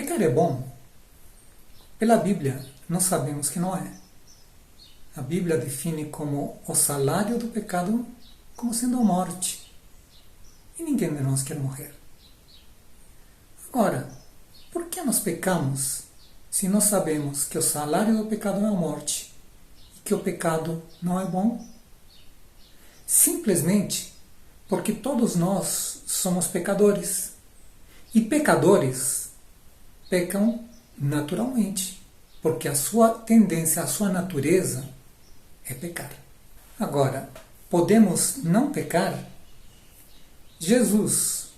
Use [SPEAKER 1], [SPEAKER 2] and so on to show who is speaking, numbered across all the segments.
[SPEAKER 1] Pecar é bom? Pela Bíblia, nós sabemos que não é. A Bíblia define como o salário do pecado como sendo a morte. E ninguém de nós quer morrer. Agora, por que nós pecamos se nós sabemos que o salário do pecado é a morte e que o pecado não é bom? Simplesmente porque todos nós somos pecadores. E pecadores pecam naturalmente, porque a sua tendência, a sua natureza é pecar. Agora, podemos não pecar? Jesus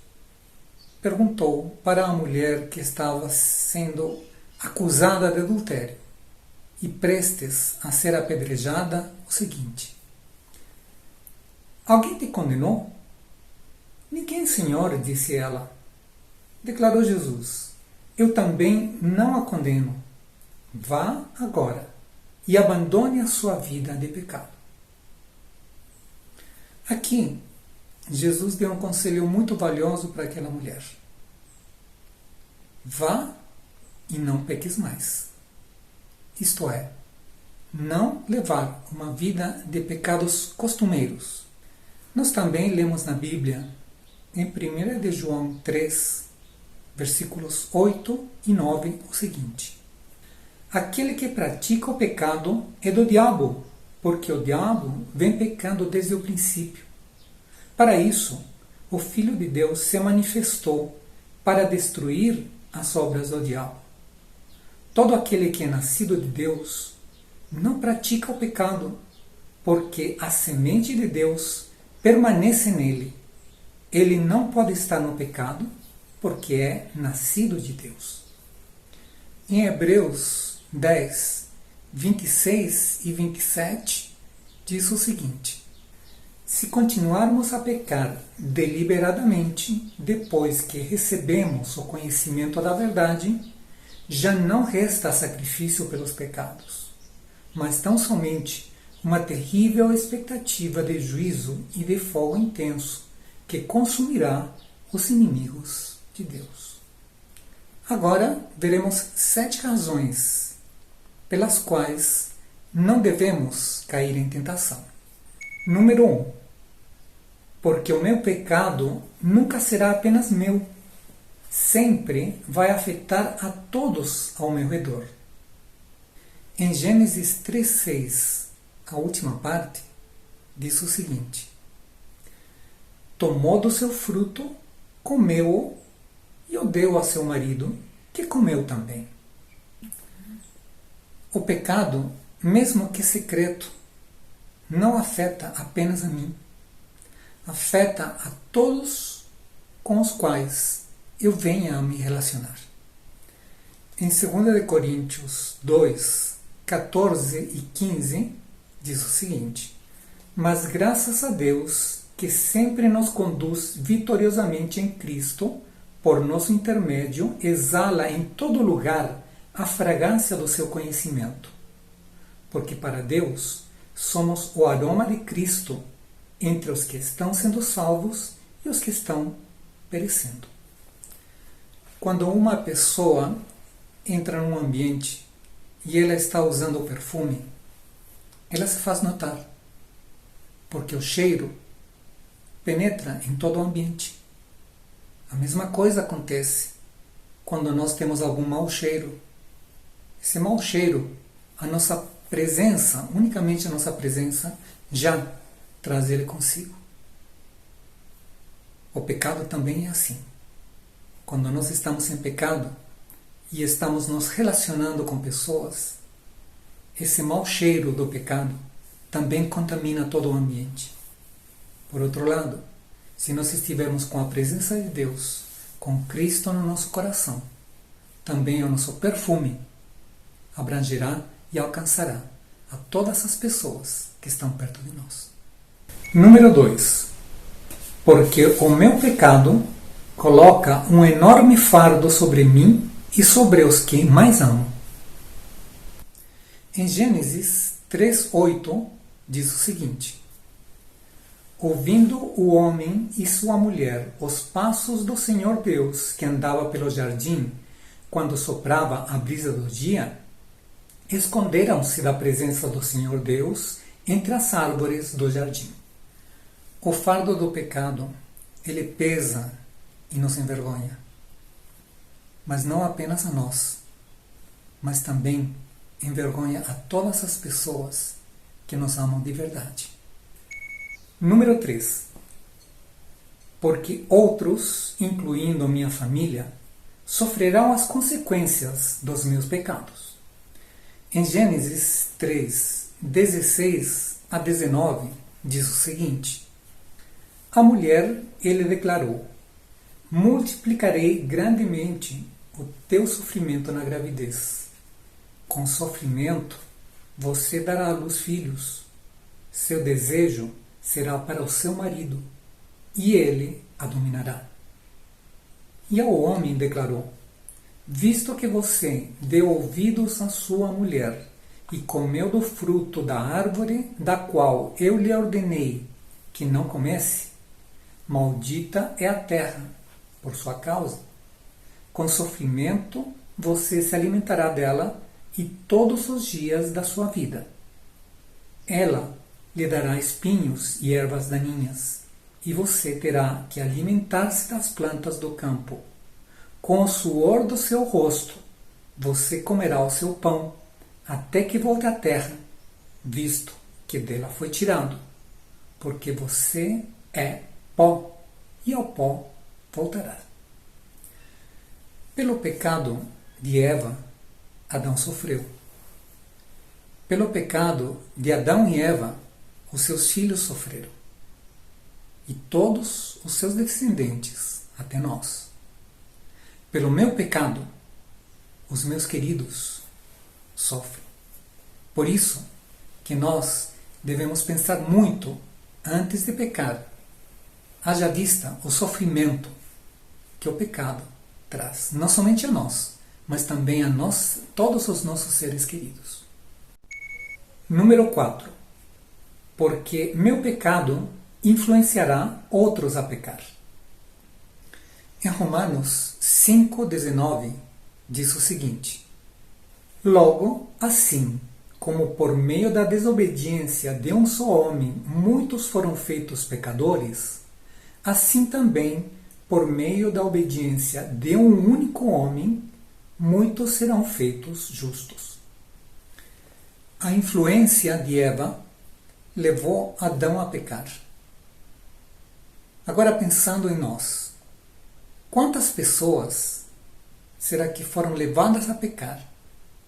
[SPEAKER 1] perguntou para a mulher que estava sendo acusada de adultério e prestes a ser apedrejada o seguinte: alguém te condenou? Ninguém, Senhor, disse ela. Declarou Jesus: eu também não a condeno. Vá agora e abandone a sua vida de pecado. Aqui, Jesus deu um conselho muito valioso para aquela mulher. Vá e não peques mais. Isto é, não levar uma vida de pecados costumeiros. Nós também lemos na Bíblia, em 1 de João 3, versículos 8 e 9, o seguinte: aquele que pratica o pecado é do diabo, porque o diabo vem pecando desde o princípio. Para isso, o Filho de Deus se manifestou para destruir as obras do diabo. Todo aquele que é nascido de Deus não pratica o pecado, porque a semente de Deus permanece nele. Ele não pode estar no pecado, porque é nascido de Deus. Em Hebreus 10, 26 e 27, diz o seguinte: se continuarmos a pecar deliberadamente, depois que recebemos o conhecimento da verdade, já não resta sacrifício pelos pecados, mas tão somente uma terrível expectativa de juízo e de fogo intenso que consumirá os inimigos de Deus. Agora veremos 7 razões pelas quais não devemos cair em tentação. Número 1. Porque o meu pecado nunca será apenas meu. Sempre vai afetar a todos ao meu redor. Em Gênesis 3,6, a última parte, diz o seguinte: tomou do seu fruto, comeu-o e o deu a seu marido, que comeu também. O pecado, mesmo que secreto, não afeta apenas a mim. Afeta a todos com os quais eu venha a me relacionar. Em 2 Coríntios 2, 14 e 15, diz o seguinte: mas graças a Deus, que sempre nos conduz vitoriosamente em Cristo, por nosso intermédio, exala em todo lugar a fragrância do seu conhecimento. Porque para Deus somos o aroma de Cristo entre os que estão sendo salvos e os que estão perecendo. Quando uma pessoa entra num ambiente e ela está usando o perfume, ela se faz notar, porque o cheiro penetra em todo o ambiente. A mesma coisa acontece quando nós temos algum mau cheiro. Esse mau cheiro, a nossa presença, unicamente a nossa presença, já traz ele consigo. O pecado também é assim. Quando nós estamos em pecado e estamos nos relacionando com pessoas, esse mau cheiro do pecado também contamina todo o ambiente. Por outro lado, se nós estivermos com a presença de Deus, com Cristo no nosso coração, também o nosso perfume abrangerá e alcançará a todas as pessoas que estão perto de nós. Número 2. Porque o meu pecado coloca um enorme fardo sobre mim e sobre os que mais amo. Em Gênesis 3:8 diz o seguinte: ouvindo o homem e sua mulher os passos do Senhor Deus que andava pelo jardim, quando soprava a brisa do dia, esconderam-se da presença do Senhor Deus entre as árvores do jardim. O fardo do pecado, ele pesa e nos envergonha. Mas não apenas a nós, mas também envergonha a todas as pessoas que nos amam de verdade. Número 3. Porque outros, incluindo minha família, sofrerão as consequências dos meus pecados. Em Gênesis 3, 16 a 19, diz o seguinte: A mulher, ele declarou: multiplicarei grandemente o teu sofrimento na gravidez. Com sofrimento, você dará à luz filhos. Seu desejo será para o seu marido, e ele a dominará. E ao homem declarou: visto que você deu ouvidos à sua mulher e comeu do fruto da árvore da qual eu lhe ordenei que não comesse, maldita é a terra por sua causa. Com sofrimento você se alimentará dela e todos os dias da sua vida. Ela lhe dará espinhos e ervas daninhas, e você terá que alimentar-se das plantas do campo. Com o suor do seu rosto você comerá o seu pão, até que volte à terra, visto que dela foi tirado, porque você é pó, e ao pó voltará. Pelo pecado de Eva, Adão sofreu. Pelo pecado de Adão e Eva, os seus filhos sofreram. E todos os seus descendentes, até nós. Pelo meu pecado, os meus queridos sofrem. Por isso que nós devemos pensar muito antes de pecar, haja vista o sofrimento que o pecado traz, não somente a nós, mas também a nós, todos os nossos seres queridos. Número 4. Porque meu pecado influenciará outros a pecar. Em Romanos 5,19 diz o seguinte: logo, assim como por meio da desobediência de um só homem muitos foram feitos pecadores, assim também por meio da obediência de um único homem muitos serão feitos justos. A influência de Eva levou Adão a pecar. Agora, pensando em nós, quantas pessoas será que foram levadas a pecar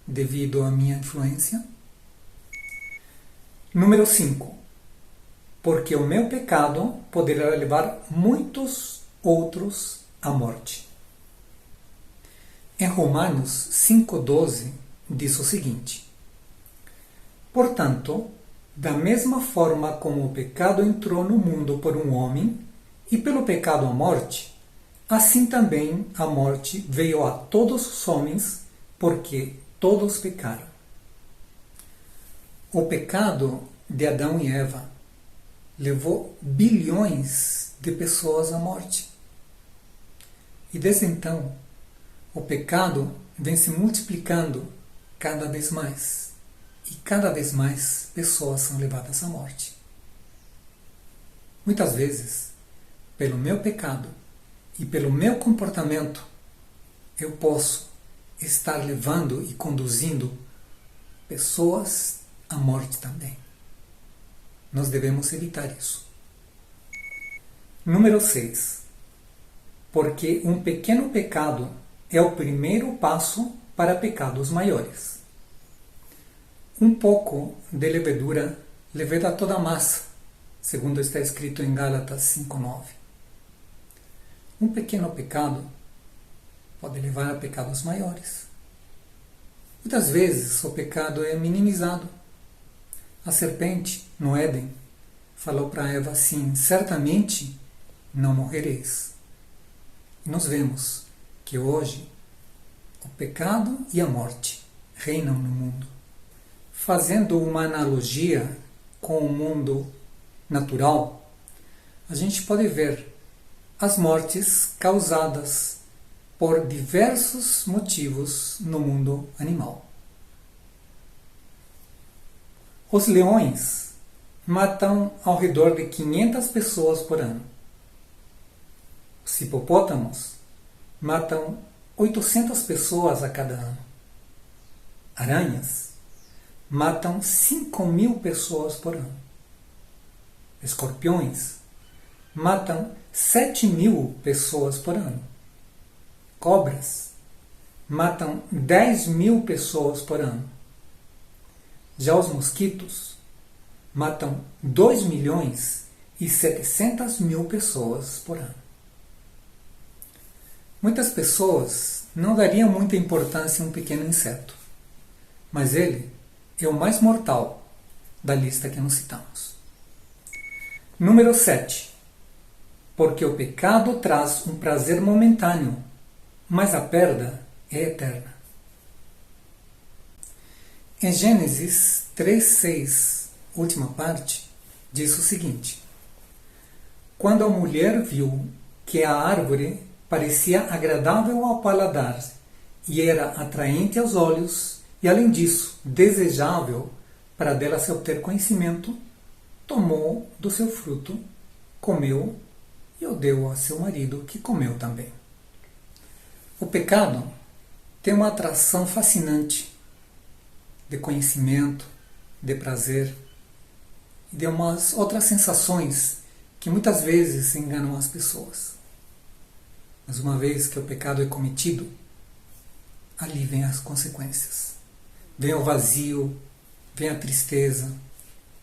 [SPEAKER 1] devido à minha influência? Número 5. Porque o meu pecado poderá levar muitos outros à morte. Em Romanos 5,12 diz o seguinte: portanto, da mesma forma como o pecado entrou no mundo por um homem, e pelo pecado a morte, assim também a morte veio a todos os homens, porque todos pecaram. O pecado de Adão e Eva levou bilhões de pessoas à morte. E desde então, o pecado vem se multiplicando cada vez mais. E cada vez mais pessoas são levadas à morte. Muitas vezes, pelo meu pecado e pelo meu comportamento, eu posso estar levando e conduzindo pessoas à morte também. Nós devemos evitar isso. Número 6. Porque um pequeno pecado é o primeiro passo para pecados maiores. Um pouco de levedura leveda toda a massa, segundo está escrito em Gálatas 5,9. Um pequeno pecado pode levar a pecados maiores. Muitas vezes o pecado é minimizado. A serpente, no Éden, falou para Eva assim: certamente não morrereis. E nós vemos que hoje o pecado e a morte reinam no mundo. Fazendo uma analogia com o mundo natural, a gente pode ver as mortes causadas por diversos motivos no mundo animal. Os leões matam ao redor de 500 pessoas por ano. Os hipopótamos matam 800 pessoas a cada ano. Aranhas matam 5.000 pessoas por ano. Escorpiões matam 7.000 pessoas por ano. Cobras matam 10.000 pessoas por ano. Já os mosquitos matam 2.700.000 pessoas por ano. Muitas pessoas não dariam muita importância a um pequeno inseto, mas ele é o mais mortal da lista que nós citamos. Número 7. Porque o pecado traz um prazer momentâneo, mas a perda é eterna. Em Gênesis 3:6, última parte, diz o seguinte: Quando a mulher viu que a árvore parecia agradável ao paladar e era atraente aos olhos, e além disso, desejável para dela se obter conhecimento, tomou do seu fruto, comeu e o deu a seu marido, que comeu também. O pecado tem uma atração fascinante de conhecimento, de prazer e de umas outras sensações que muitas vezes enganam as pessoas. Mas uma vez que o pecado é cometido, ali vem as consequências. Vem o vazio, vem a tristeza,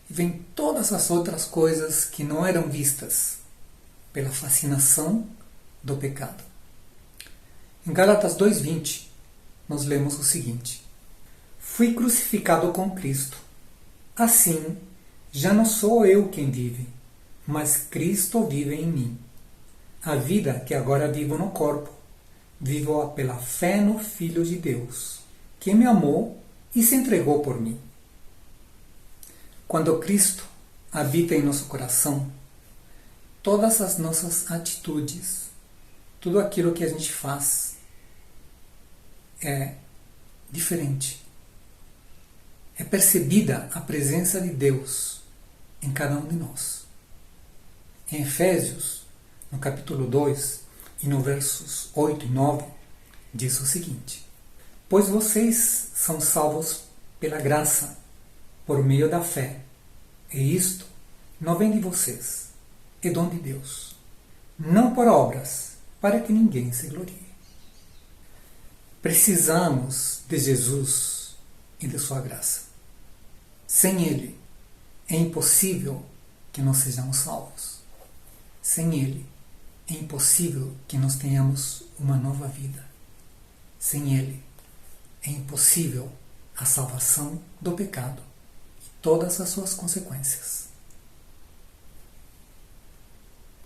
[SPEAKER 1] e vem todas as outras coisas que não eram vistas pela fascinação do pecado. Em Gálatas 2:20, nós lemos o seguinte: Fui crucificado com Cristo. Assim, já não sou eu quem vive, mas Cristo vive em mim. A vida que agora vivo no corpo, vivo-a pela fé no Filho de Deus, que me amou e se entregou por mim. Quando Cristo habita em nosso coração, todas as nossas atitudes, tudo aquilo que a gente faz é diferente. É percebida a presença de Deus em cada um de nós. Em Efésios, no capítulo 2 e no versos 8 e 9, diz o seguinte: Pois vocês são salvos pela graça, por meio da fé, e isto não vem de vocês, é dom de Deus, não por obras, para que ninguém se glorie. Precisamos de Jesus e de sua graça. Sem Ele, é impossível que nós sejamos salvos. Sem Ele, é impossível que nós tenhamos uma nova vida. Sem Ele, é impossível a salvação do pecado e todas as suas consequências.